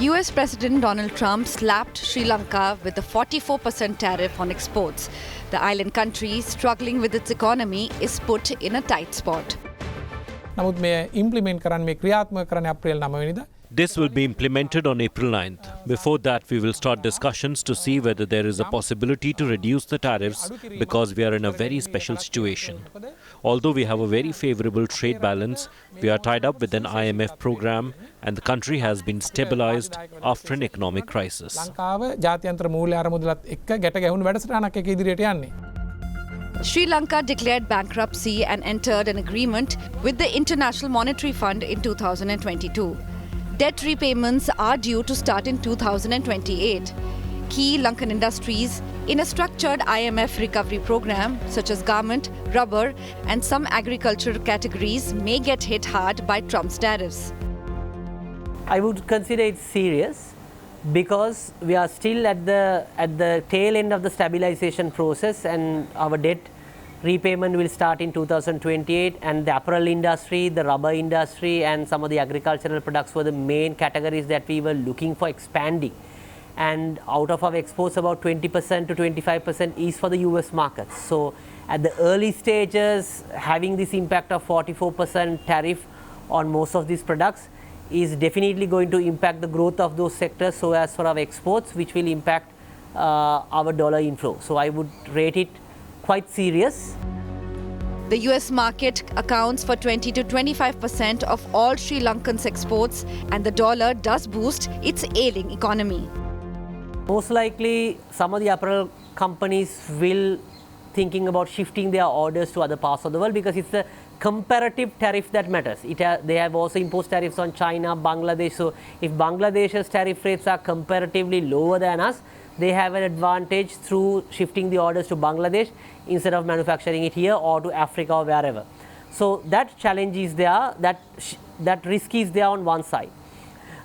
US President Donald Trump slapped Sri Lanka with a 44% tariff on exports. The island country, struggling with its economy, is put in a tight spot. නමුත් මේ implement කරන්න මේ ක්‍රියාත්මක කරන්න අප්‍රේල් 9 වෙනිදා. This will be implemented on April 9th. Before that, we will start discussions to see whether there is a possibility to reduce the tariffs because we are in a very special situation. Although we have a very favorable trade balance, we are tied up with an IMF program and the country has been stabilized after an economic crisis. ලංකාව ජාත්‍යන්තර මූල්‍ය අරමුදලත් එක්ක ගැට ගැහුණු වැඩසටහනක් එක ඉදිරියට යන්නේ. Sri Lanka declared bankruptcy and entered an agreement with the International Monetary Fund in 2022. Debt repayments are due to start in 2028. Key Lankan industries in a structured IMF recovery program, such as garment, rubber, and some agriculture categories, may get hit hard by Trump's tariffs. I would consider it serious because we are still at the tail end of the stabilization process, and our debt repayment will start in 2028, and the apparel industry, the rubber industry, and some of the agricultural products were the main categories that we were looking for expanding. And out of our exports, about 20% to 25% is for the US markets. So at the early stages, having this impact of 44% tariff on most of these products is definitely going to impact the growth of those sectors so as for our exports, which will impact our dollar inflow. So I would rate it quite serious. The US market accounts for 20 to 25% of all Sri Lankans' exports, and the dollar does boost its ailing economy. Most likely, some of the apparel companies will thinking about shifting their orders to other parts of the world because it's the comparative tariff that matters. They have also imposed tariffs on China, Bangladesh. So if Bangladesh's tariff rates are comparatively lower than us, they have an advantage through shifting the orders to Bangladesh instead of manufacturing it here or to Africa or wherever. So that challenge is there, that risk is there on one side.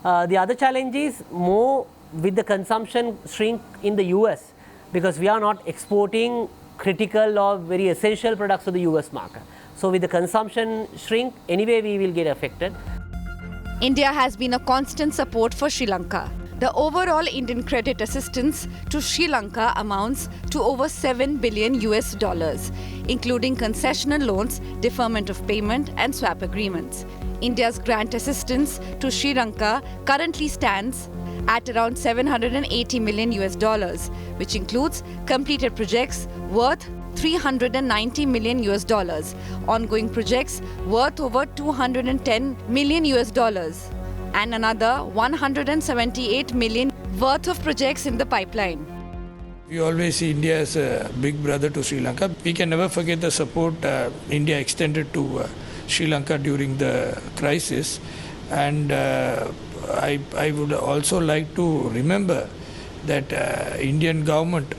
The other challenge is more with the consumption shrink in the US because we are not exporting critical or very essential products to the US market. So with the consumption shrink, anyway we will get affected. India has been a constant support for Sri Lanka. The overall Indian credit assistance to Sri Lanka amounts to over $7 billion US dollars, including concessional loans, deferment of payment, and swap agreements. India's grant assistance to Sri Lanka currently stands at around $780 million US dollars, which includes completed projects worth $390 million US dollars, ongoing projects worth over $210 million US dollars, and another $178 million worth of projects in the pipeline. We always see India as a big brother to Sri Lanka. We can never forget the support India extended to Sri Lanka during the crisis. And I would also like to remember that Indian government,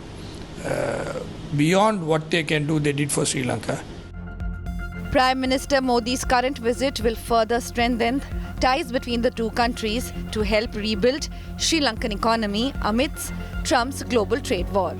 beyond what they can do, they did for Sri Lanka. Prime Minister Modi's current visit will further strengthen ties between the two countries to help rebuild Sri Lankan economy amidst Trump's global trade war.